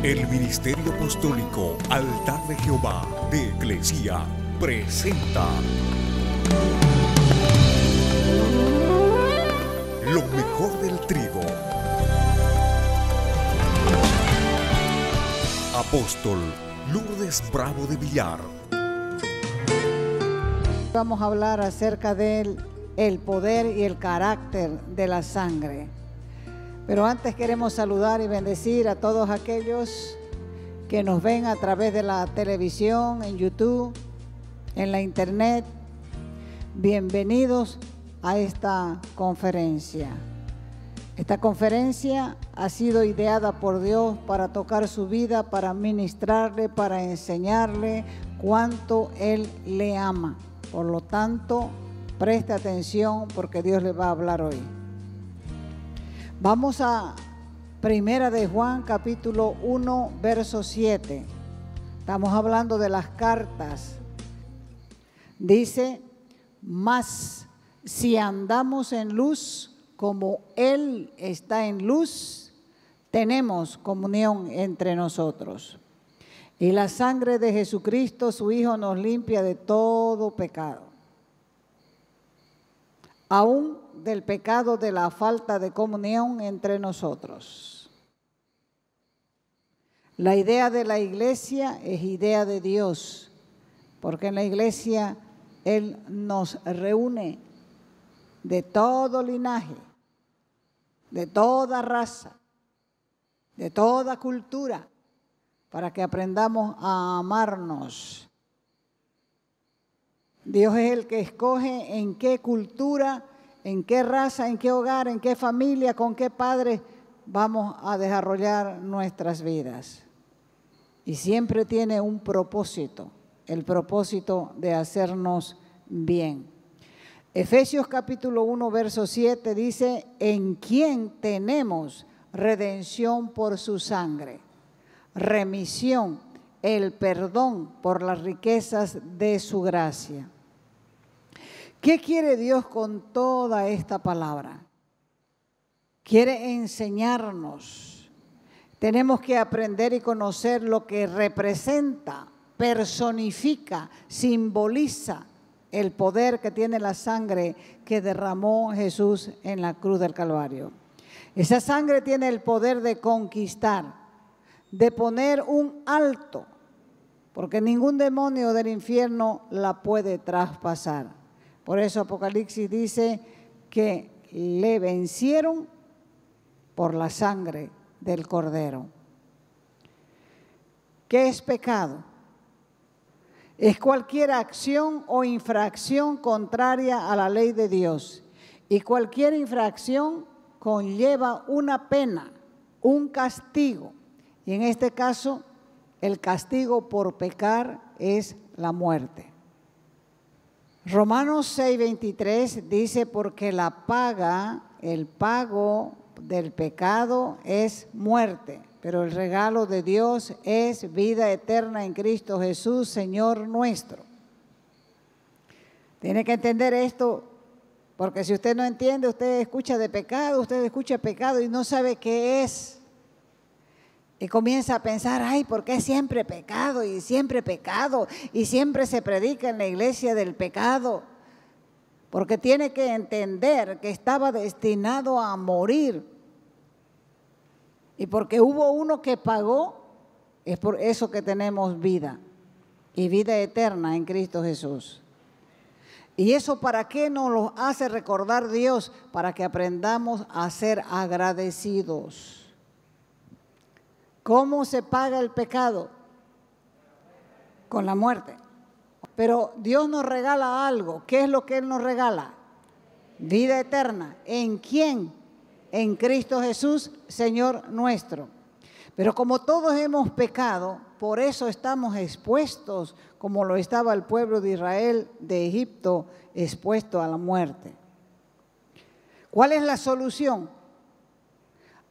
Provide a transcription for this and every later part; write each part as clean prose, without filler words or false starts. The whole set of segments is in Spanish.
El Ministerio Apostólico Altar de Jehová de Eclesia presenta lo mejor del trigo. Apóstol Lourdes Bravo de Villar. Vamos a hablar acerca del poder y el carácter de la sangre. Pero antes queremos saludar y bendecir a todos aquellos que nos ven a través de la televisión, en YouTube, en la internet. Bienvenidos a esta conferencia. Esta conferencia ha sido ideada por Dios para tocar su vida, para ministrarle, para enseñarle cuánto Él le ama. Por lo tanto, preste atención porque Dios le va a hablar hoy. Vamos a Primera de Juan, capítulo 1, verso 7. Estamos hablando de las cartas. Dice, mas si andamos en luz, como Él está en luz, tenemos comunión entre nosotros. Y la sangre de Jesucristo, su Hijo, nos limpia de todo pecado. Aún del pecado de la falta de comunión entre nosotros. La idea de la iglesia es idea de Dios, porque en la iglesia Él nos reúne de todo linaje, de toda raza, de toda cultura, para que aprendamos a amarnos. Dios es el que escoge en qué cultura, en qué raza, en qué hogar, en qué familia, con qué padres vamos a desarrollar nuestras vidas. Y siempre tiene un propósito, el propósito de hacernos bien. Efesios capítulo 1, verso 7 dice, en quien tenemos redención por su sangre, remisión, el perdón por las riquezas de su gracia. ¿Qué quiere Dios con toda esta palabra? Quiere enseñarnos. Tenemos que aprender y conocer lo que representa, personifica, simboliza el poder que tiene la sangre que derramó Jesús en la cruz del Calvario. Esa sangre tiene el poder de conquistar, de poner un alto, porque ningún demonio del infierno la puede traspasar. Por eso Apocalipsis dice que le vencieron por la sangre del Cordero. ¿Qué es pecado? Es cualquier acción o infracción contraria a la ley de Dios. Y cualquier infracción conlleva una pena, un castigo. Y en este caso, el castigo por pecar es la muerte. Romanos 6:23 dice, porque la paga, el pago del pecado es muerte, pero el regalo de Dios es vida eterna en Cristo Jesús, Señor nuestro. Tiene que entender esto, porque si usted no entiende, usted escucha de pecado, usted escucha pecado y no sabe qué es. Y comienza a pensar, ay, ¿por qué siempre pecado y siempre pecado? Y siempre se predica en la iglesia del pecado. Porque tiene que entender que estaba destinado a morir. Y porque hubo uno que pagó, es por eso que tenemos vida. Y vida eterna en Cristo Jesús. ¿Y eso para qué nos lo hace recordar Dios? Para que aprendamos a ser agradecidos. ¿Cómo se paga el pecado? Con la muerte. Pero Dios nos regala algo. ¿Qué es lo que Él nos regala? Vida eterna. ¿En quién? En Cristo Jesús, Señor nuestro. Pero como todos hemos pecado, por eso estamos expuestos, como lo estaba el pueblo de Israel de Egipto, expuesto a la muerte. ¿Cuál es la solución?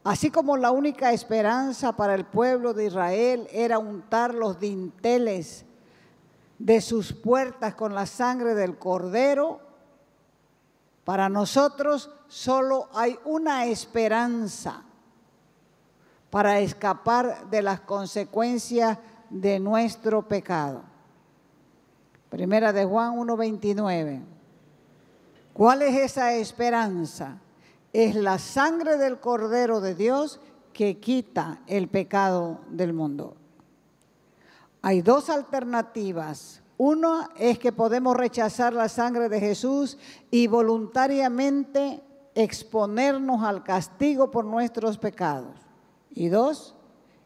Así como la única esperanza para el pueblo de Israel era untar los dinteles de sus puertas con la sangre del Cordero, para nosotros solo hay una esperanza para escapar de las consecuencias de nuestro pecado. Primera de Juan 1:29. ¿Cuál es esa esperanza? Es la sangre del Cordero de Dios que quita el pecado del mundo. Hay dos alternativas. Una es que podemos rechazar la sangre de Jesús y voluntariamente exponernos al castigo por nuestros pecados. Y dos,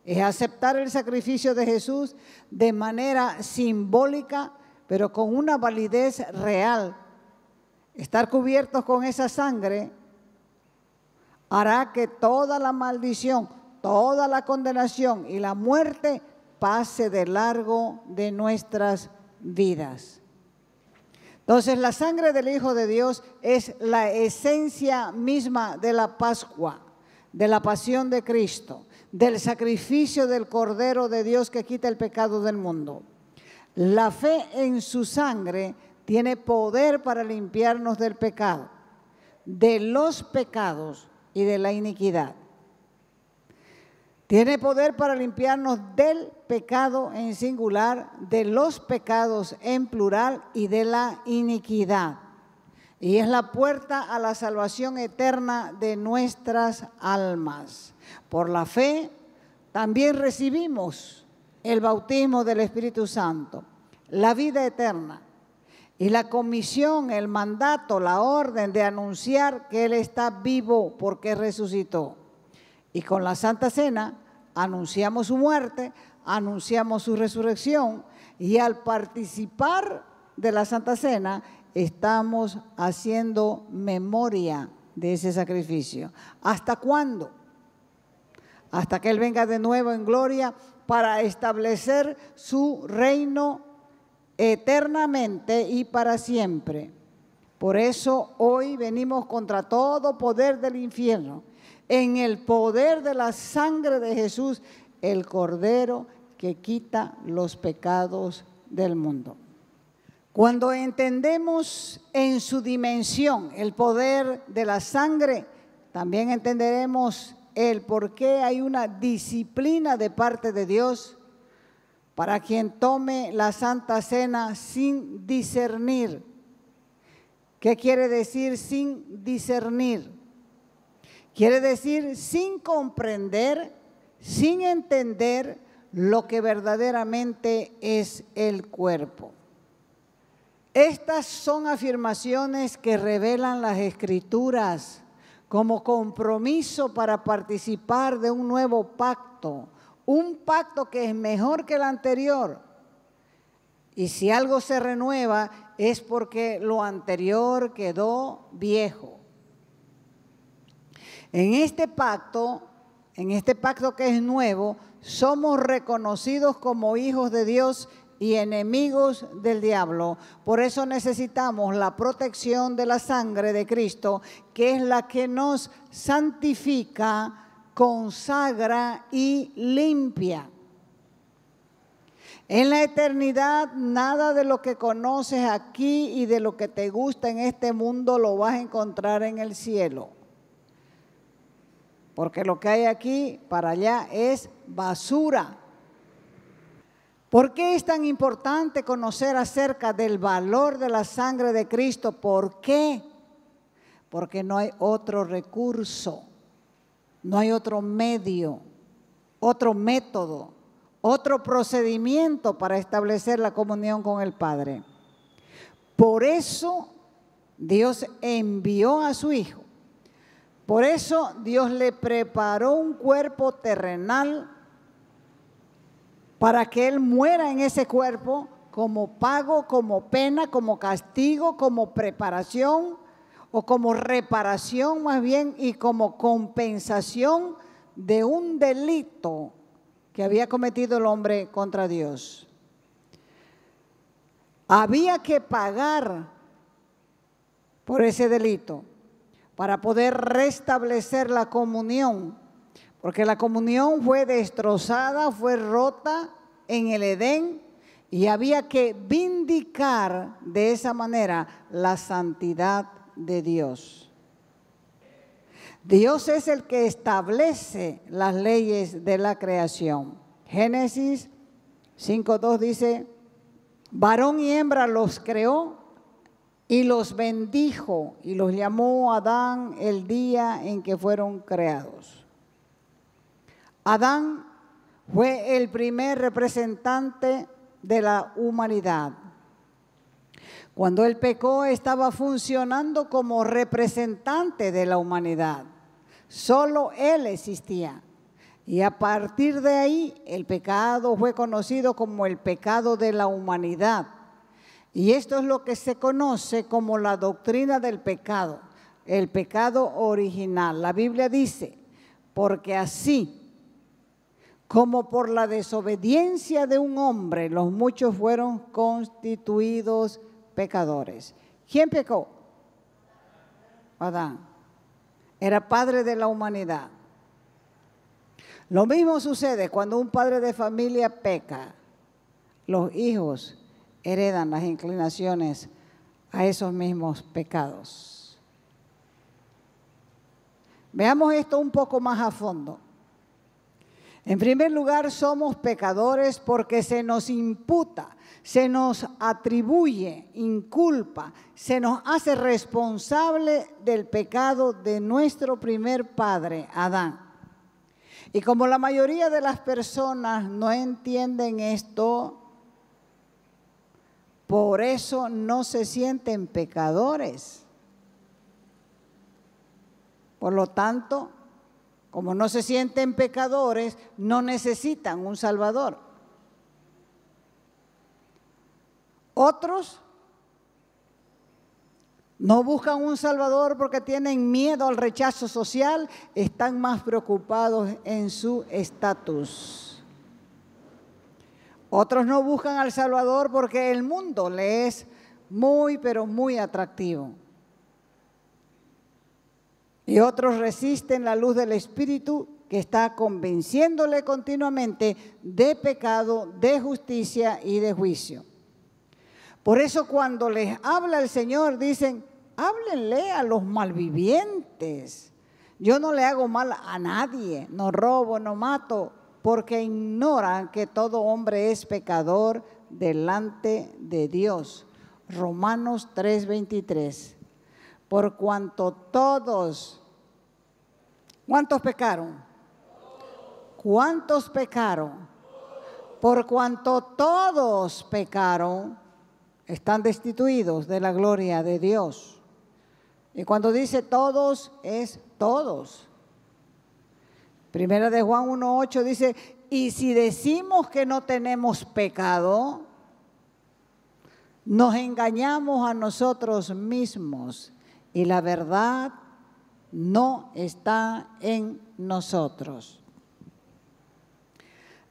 es aceptar el sacrificio de Jesús de manera simbólica, pero con una validez real. Estar cubiertos con esa sangre hará que toda la maldición, toda la condenación y la muerte pase de largo de nuestras vidas. Entonces, la sangre del Hijo de Dios es la esencia misma de la Pascua, de la pasión de Cristo, del sacrificio del Cordero de Dios que quita el pecado del mundo. La fe en su sangre tiene poder para limpiarnos del pecado, de los pecados y de la iniquidad. Tiene poder para limpiarnos del pecado en singular, de los pecados en plural y de la iniquidad. Y es la puerta a la salvación eterna de nuestras almas. Por la fe también recibimos el bautismo del Espíritu Santo, la vida eterna y la comisión, el mandato, la orden de anunciar que Él está vivo porque resucitó. Y con la Santa Cena anunciamos su muerte, anunciamos su resurrección, y al participar de la Santa Cena estamos haciendo memoria de ese sacrificio. ¿Hasta cuándo? Hasta que Él venga de nuevo en gloria para establecer su reino eternamente y para siempre. Por eso hoy venimos contra todo poder del infierno, en el poder de la sangre de Jesús, el Cordero que quita los pecados del mundo. Cuando entendemos en su dimensión el poder de la sangre, también entenderemos el por qué hay una disciplina de parte de Dios para quien tome la Santa Cena sin discernir. ¿Qué quiere decir sin discernir? Quiere decir sin comprender, sin entender lo que verdaderamente es el cuerpo. Estas son afirmaciones que revelan las Escrituras como compromiso para participar de un nuevo pacto, un pacto que es mejor que el anterior. Y si algo se renueva es porque lo anterior quedó viejo. En este pacto que es nuevo, somos reconocidos como hijos de Dios y enemigos del diablo. Por eso necesitamos la protección de la sangre de Cristo, que es la que nos santifica, consagra y limpia. En la eternidad, nada de lo que conoces aquí y de lo que te gusta en este mundo lo vas a encontrar en el cielo. Porque lo que hay aquí para allá es basura. ¿Por qué es tan importante conocer acerca del valor de la sangre de Cristo? ¿Por qué? Porque no hay otro recurso, no hay otro medio, otro método, otro procedimiento para establecer la comunión con el Padre. Por eso Dios envió a su Hijo. Por eso Dios le preparó un cuerpo terrenal para que Él muera en ese cuerpo como pago, como pena, como castigo, como preparación o como reparación más bien y como compensación de un delito que había cometido el hombre contra Dios. Había que pagar por ese delito para poder restablecer la comunión, porque la comunión fue destrozada, fue rota en el Edén y había que vindicar de esa manera la santidad de Dios. Dios es el que establece las leyes de la creación. Génesis 5:2 dice, varón y hembra los creó y los bendijo y los llamó Adán el día en que fueron creados. Adán fue el primer representante de la humanidad. Cuando él pecó, estaba funcionando como representante de la humanidad. Solo él existía. Y a partir de ahí, el pecado fue conocido como el pecado de la humanidad. Y esto es lo que se conoce como la doctrina del pecado, el pecado original. La Biblia dice, porque así como por la desobediencia de un hombre, los muchos fueron constituidos pecadores. ¿Quién pecó? Adán. Era padre de la humanidad. Lo mismo sucede cuando un padre de familia peca. Los hijos heredan las inclinaciones a esos mismos pecados. Veamos esto un poco más a fondo. En primer lugar, somos pecadores porque se nos imputa, se nos atribuye, inculpa, se nos hace responsable del pecado de nuestro primer padre, Adán. Y como la mayoría de las personas no entienden esto, por eso no se sienten pecadores. Por lo tanto, como no se sienten pecadores, no necesitan un Salvador. Otros no buscan un Salvador porque tienen miedo al rechazo social, están más preocupados en su estatus. Otros no buscan al Salvador porque el mundo le es muy, pero muy atractivo. Y otros resisten la luz del Espíritu que está convenciéndole continuamente de pecado, de justicia y de juicio. Por eso cuando les habla el Señor dicen, háblenle a los malvivientes. Yo no le hago mal a nadie, no robo, no mato, porque ignoran que todo hombre es pecador delante de Dios. Romanos 3:23. Por cuanto todos, ¿cuántos pecaron? ¿Cuántos pecaron? Por cuanto todos pecaron, están destituidos de la gloria de Dios. Y cuando dice todos, es todos. Primera de Juan 1:8 dice, y si decimos que no tenemos pecado, nos engañamos a nosotros mismos y la verdad no está en nosotros.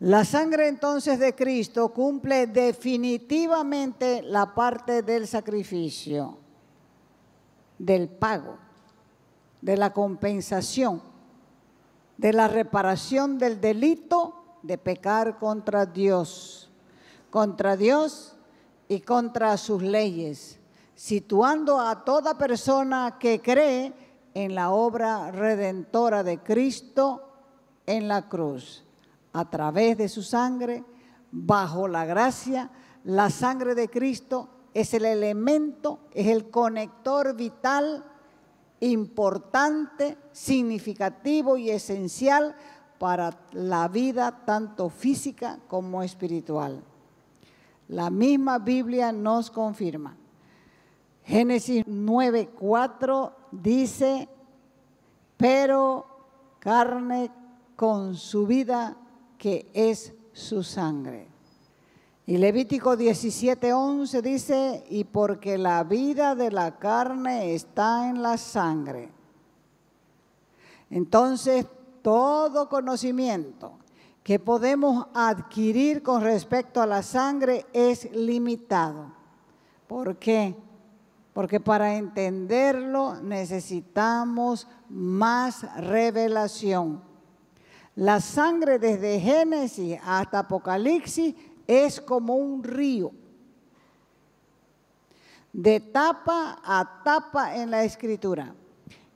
La sangre entonces de Cristo cumple definitivamente la parte del sacrificio, del pago, de la compensación, de la reparación del delito de pecar contra Dios y contra sus leyes, situando a toda persona que cree en la obra redentora de Cristo en la cruz. A través de su sangre, bajo la gracia, la sangre de Cristo es el elemento, es el conector vital, importante, significativo y esencial para la vida tanto física como espiritual. La misma Biblia nos confirma. Génesis 9:4 dice, pero carne consumida que es su sangre. Y Levítico 17:11 dice, y porque la vida de la carne está en la sangre. Entonces, todo conocimiento que podemos adquirir con respecto a la sangre es limitado. ¿Por qué? Porque para entenderlo necesitamos más revelación. La sangre desde Génesis hasta Apocalipsis es como un río. De tapa a tapa en la Escritura.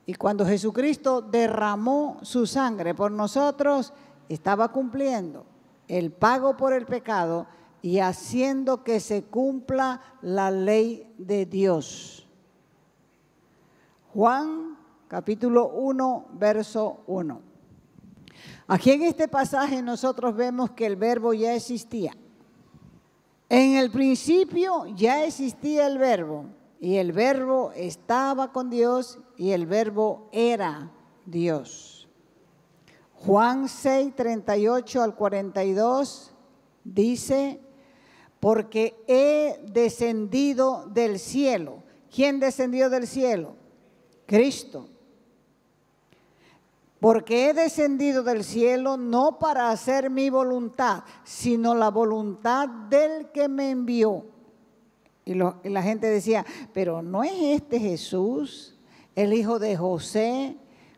Y cuando Jesucristo derramó su sangre por nosotros, estaba cumpliendo el pago por el pecado y haciendo que se cumpla la ley de Dios. Juan capítulo 1, verso 1. Aquí en este pasaje nosotros vemos que el verbo ya existía. En el principio ya existía el verbo, y el verbo estaba con Dios, y el verbo era Dios. Juan 6, 38 al 42 dice, porque he descendido del cielo. ¿Quién descendió del cielo? Cristo. Porque he descendido del cielo no para hacer mi voluntad, sino la voluntad del que me envió. Y la gente decía, pero ¿no es este Jesús, el hijo de José,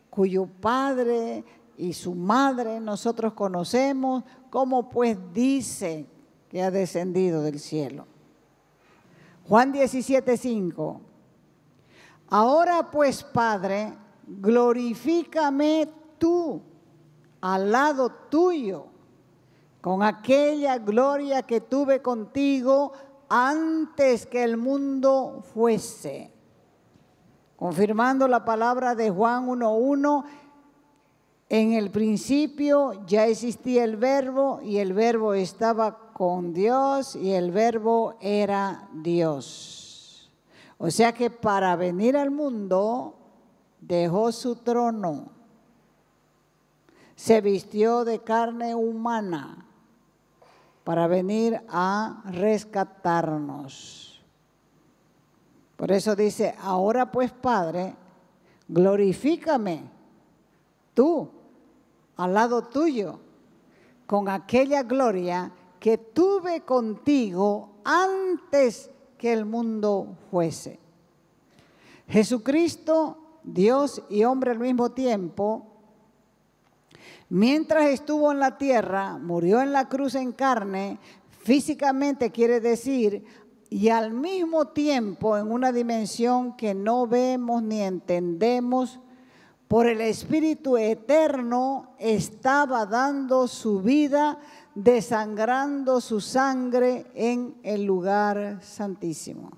cuyo padre y su madre nosotros conocemos? ¿Cómo pues dice que ha descendido del cielo? Juan 17, 5. Ahora pues, Padre, glorifícame tú al lado tuyo con aquella gloria que tuve contigo antes que el mundo fuese. Confirmando la palabra de Juan 1:1, en el principio ya existía el verbo y el verbo estaba con Dios y el verbo era Dios. O sea que para venir al mundo dejó su trono, se vistió de carne humana para venir a rescatarnos. Por eso dice, ahora pues, Padre, glorifícame tú al lado tuyo con aquella gloria que tuve contigo antes que el mundo fuese. Jesucristo, Dios y hombre al mismo tiempo, mientras estuvo en la tierra, murió en la cruz en carne, físicamente quiere decir, y al mismo tiempo en una dimensión que no vemos ni entendemos, por el Espíritu eterno estaba dando su vida, desangrando su sangre en el lugar santísimo.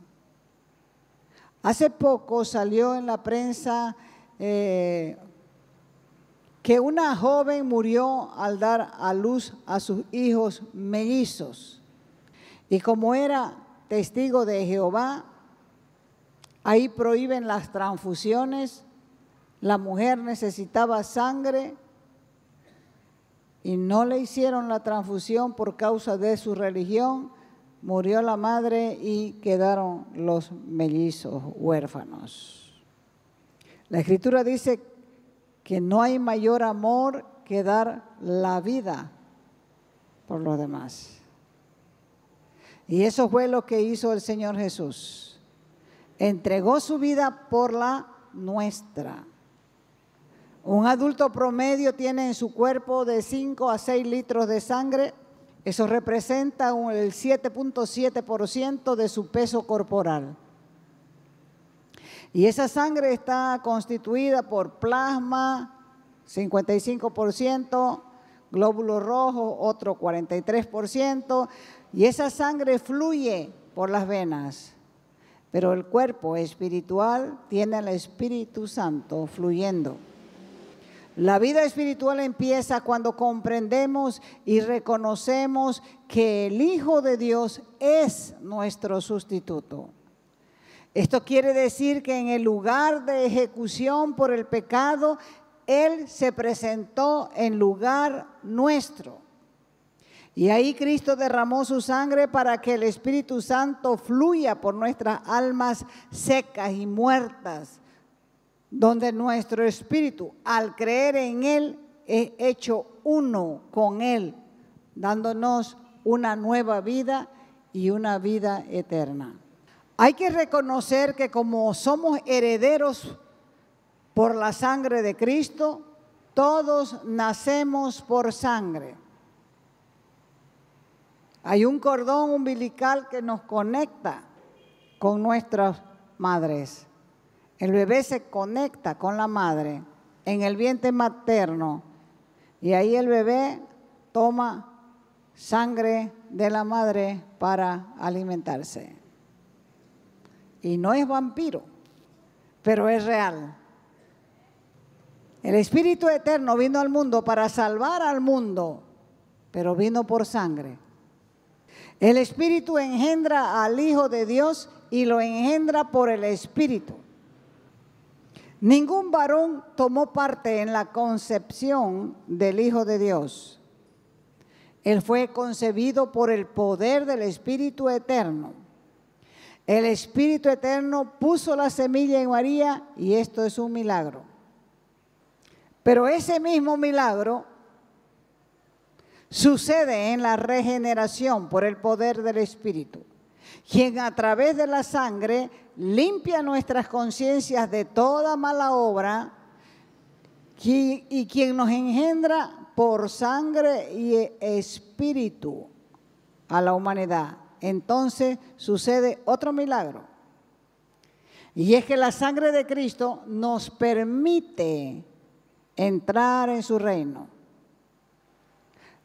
Hace poco salió en la prensa que una joven murió al dar a luz a sus hijos mellizos. Y como era testigo de Jehová, ahí prohíben las transfusiones. La mujer necesitaba sangre y no le hicieron la transfusión por causa de su religión. Murió la madre y quedaron los mellizos huérfanos. La Escritura dice que no hay mayor amor que dar la vida por los demás. Y eso fue lo que hizo el Señor Jesús. Entregó su vida por la nuestra. Un adulto promedio tiene en su cuerpo de 5 a 6 litros de sangre. Eso representa el 7.7% de su peso corporal. Y esa sangre está constituida por plasma, 55%, glóbulos rojos, otro 43%, y esa sangre fluye por las venas. Pero el cuerpo espiritual tiene al Espíritu Santo fluyendo. La vida espiritual empieza cuando comprendemos y reconocemos que el Hijo de Dios es nuestro sustituto. Esto quiere decir que en el lugar de ejecución por el pecado, Él se presentó en lugar nuestro. Y ahí Cristo derramó su sangre para que el Espíritu Santo fluya por nuestras almas secas y muertas, donde nuestro espíritu, al creer en Él, es hecho uno con Él, dándonos una nueva vida y una vida eterna. Hay que reconocer que como somos herederos por la sangre de Cristo, todos nacemos por sangre. Hay un cordón umbilical que nos conecta con nuestras madres. El bebé se conecta con la madre en el vientre materno y ahí el bebé toma sangre de la madre para alimentarse. Y no es vampiro, pero es real. El Espíritu Eterno vino al mundo para salvar al mundo, pero vino por sangre. El Espíritu engendra al Hijo de Dios y lo engendra por el Espíritu. Ningún varón tomó parte en la concepción del Hijo de Dios. Él fue concebido por el poder del Espíritu Eterno. El Espíritu Eterno puso la semilla en María y esto es un milagro. Pero ese mismo milagro sucede en la regeneración por el poder del Espíritu, quien a través de la sangre limpia nuestras conciencias de toda mala obra y quien nos engendra por sangre y espíritu a la humanidad. Entonces sucede otro milagro. Y es que la sangre de Cristo nos permite entrar en su reino,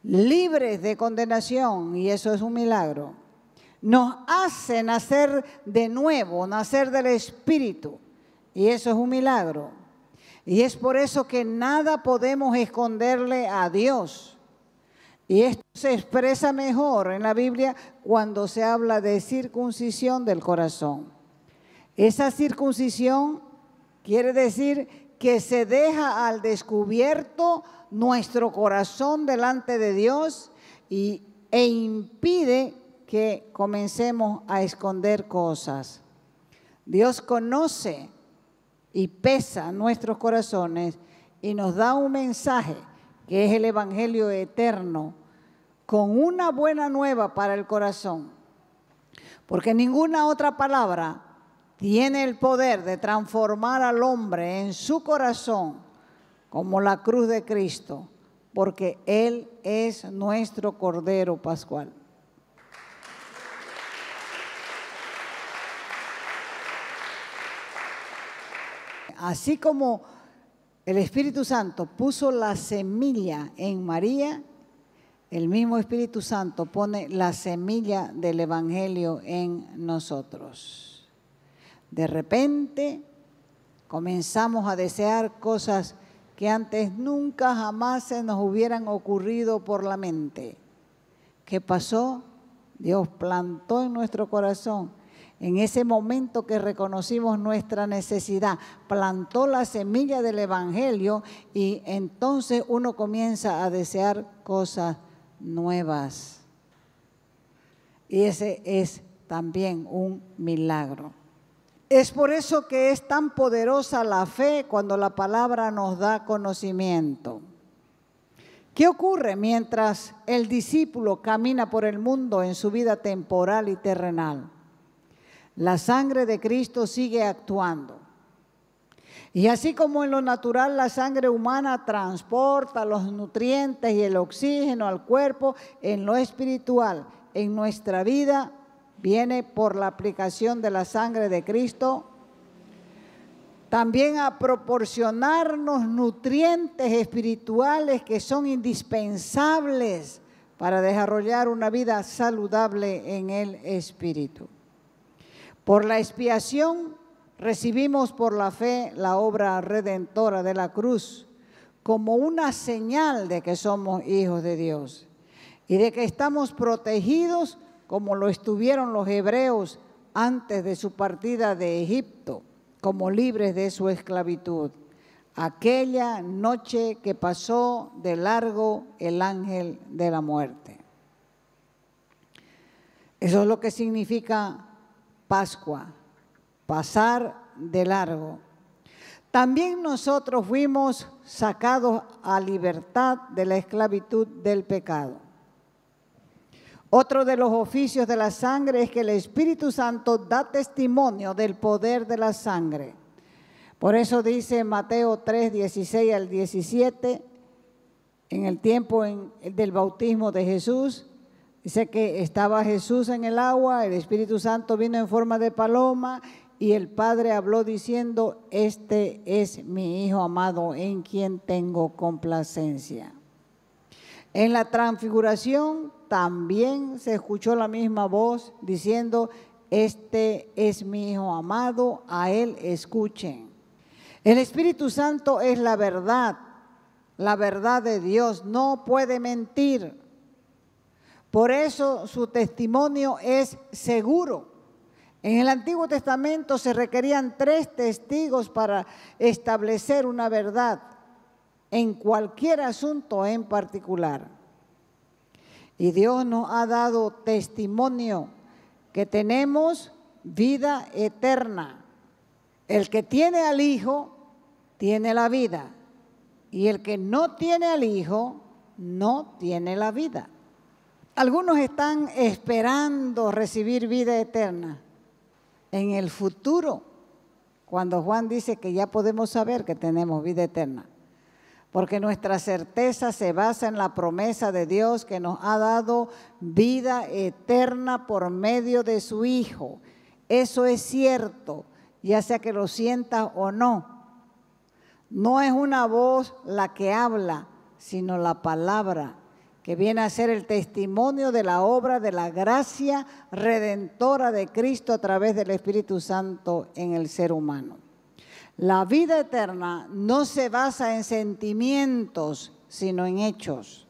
libres de condenación, y eso es un milagro. Nos hace nacer de nuevo, nacer del Espíritu, y eso es un milagro. Y es por eso que nada podemos esconderle a Dios. Y esto se expresa mejor en la Biblia cuando se habla de circuncisión del corazón. Esa circuncisión quiere decir que se deja al descubierto nuestro corazón delante de Dios e impide que comencemos a esconder cosas. Dios conoce y pesa nuestros corazones y nos da un mensaje que es el Evangelio eterno, con una buena nueva para el corazón. Porque ninguna otra palabra tiene el poder de transformar al hombre en su corazón como la cruz de Cristo, porque Él es nuestro Cordero Pascual. Así como el Espíritu Santo puso la semilla en María, el mismo Espíritu Santo pone la semilla del Evangelio en nosotros. De repente comenzamos a desear cosas que antes nunca jamás se nos hubieran ocurrido por la mente. ¿Qué pasó? Dios plantó en nuestro corazón, en ese momento que reconocimos nuestra necesidad, plantó la semilla del Evangelio y entonces uno comienza a desear cosas nuevas. Y ese es también un milagro. Es por eso que es tan poderosa la fe cuando la palabra nos da conocimiento. ¿Qué ocurre mientras el discípulo camina por el mundo en su vida temporal y terrenal? La sangre de Cristo sigue actuando. Y así como en lo natural la sangre humana transporta los nutrientes y el oxígeno al cuerpo, en lo espiritual, en nuestra vida, viene por la aplicación de la sangre de Cristo también a proporcionarnos nutrientes espirituales que son indispensables para desarrollar una vida saludable en el Espíritu. Por la expiación recibimos por la fe la obra redentora de la cruz como una señal de que somos hijos de Dios y de que estamos protegidos como lo estuvieron los hebreos antes de su partida de Egipto, como libres de su esclavitud. Aquella noche que pasó de largo el ángel de la muerte. Eso es lo que significa Pascua, pasar de largo. También nosotros fuimos sacados a libertad de la esclavitud del pecado. Otro de los oficios de la sangre es que el Espíritu Santo da testimonio del poder de la sangre. Por eso dice Mateo 3, 16 al 17, en el tiempo del bautismo de Jesús, dice que estaba Jesús en el agua, el Espíritu Santo vino en forma de paloma y el Padre habló diciendo: este es mi Hijo amado en quien tengo complacencia. En la transfiguración también se escuchó la misma voz diciendo: este es mi Hijo amado, a él escuchen. El Espíritu Santo es la verdad de Dios, no puede mentir. Por eso su testimonio es seguro. En el Antiguo Testamento se requerían 3 testigos para establecer una verdad en cualquier asunto en particular. Y Dios nos ha dado testimonio que tenemos vida eterna. El que tiene al Hijo tiene la vida, y el que no tiene al Hijo no tiene la vida. Algunos están esperando recibir vida eterna en el futuro, cuando Juan dice que ya podemos saber que tenemos vida eterna, porque nuestra certeza se basa en la promesa de Dios que nos ha dado vida eterna por medio de su Hijo. Eso es cierto, ya sea que lo sientas o no. No es una voz la que habla, sino la palabra, que viene a ser el testimonio de la obra de la gracia redentora de Cristo a través del Espíritu Santo en el ser humano. La vida eterna no se basa en sentimientos, sino en hechos.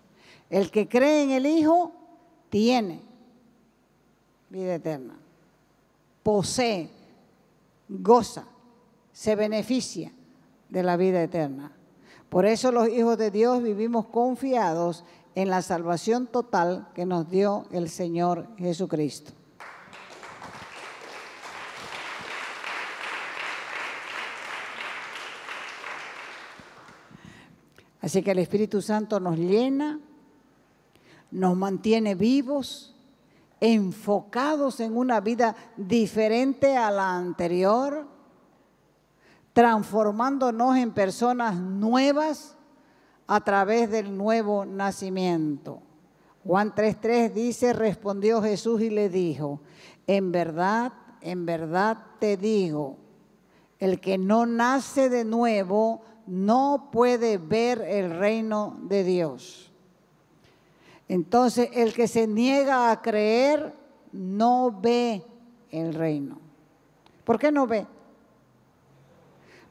El que cree en el Hijo tiene vida eterna, posee, goza, se beneficia de la vida eterna. Por eso los hijos de Dios vivimos confiados en la salvación total que nos dio el Señor Jesucristo. Así que el Espíritu Santo nos llena, nos mantiene vivos, enfocados en una vida diferente a la anterior, transformándonos en personas nuevas a través del nuevo nacimiento. Juan 3:3 dice: respondió Jesús y le dijo: en verdad te digo, el que no nace de nuevo no puede ver el reino de Dios. Entonces, el que se niega a creer no ve el reino. ¿Por qué no ve?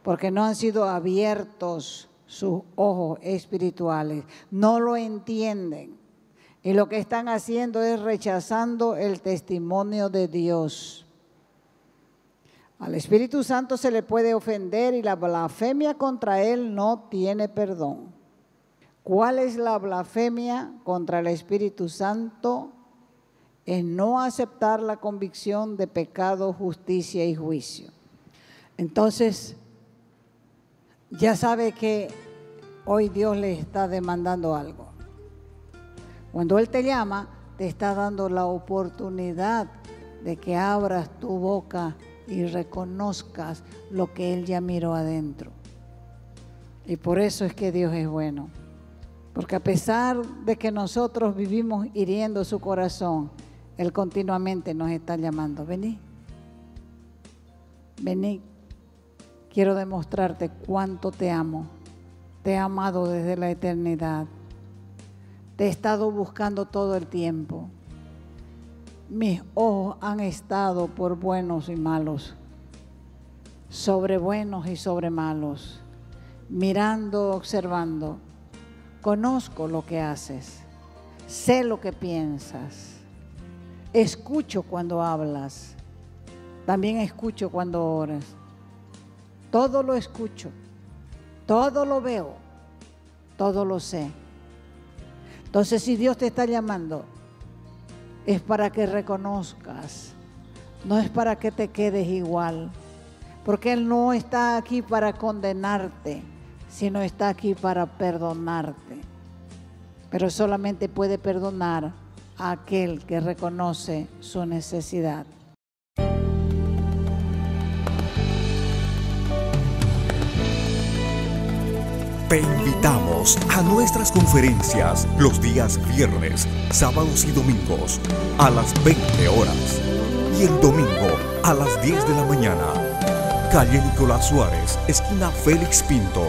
Porque no han sido abiertos sus ojos espirituales, no lo entienden. Y lo que están haciendo es rechazando el testimonio de Dios. Al Espíritu Santo se le puede ofender y la blasfemia contra él no tiene perdón. ¿Cuál es la blasfemia contra el Espíritu Santo? Es no aceptar la convicción de pecado, justicia y juicio. Entonces, ya sabe que hoy Dios le está demandando algo. Cuando Él te llama, te está dando la oportunidad de que abras tu boca y reconozcas lo que Él ya miró adentro. Y por eso es que Dios es bueno. Porque a pesar de que nosotros vivimos hiriendo su corazón, Él continuamente nos está llamando. Vení, vení. Quiero demostrarte cuánto te amo. Te he amado desde la eternidad. Te he estado buscando todo el tiempo. Mis ojos han estado por buenos y malos, sobre buenos y sobre malos, mirando, observando. Conozco lo que haces, sé lo que piensas, escucho cuando hablas, también escucho cuando oras. Todo lo escucho, todo lo veo, todo lo sé. Entonces, si Dios te está llamando, es para que reconozcas, no es para que te quedes igual, porque Él no está aquí para condenarte, sino está aquí para perdonarte. Pero solamente puede perdonar a aquel que reconoce su necesidad. Te invitamos a nuestras conferencias los días viernes, sábados y domingos a las 20 horas y el domingo a las 10 de la mañana. calle Nicolás Suárez, esquina Félix Pinto,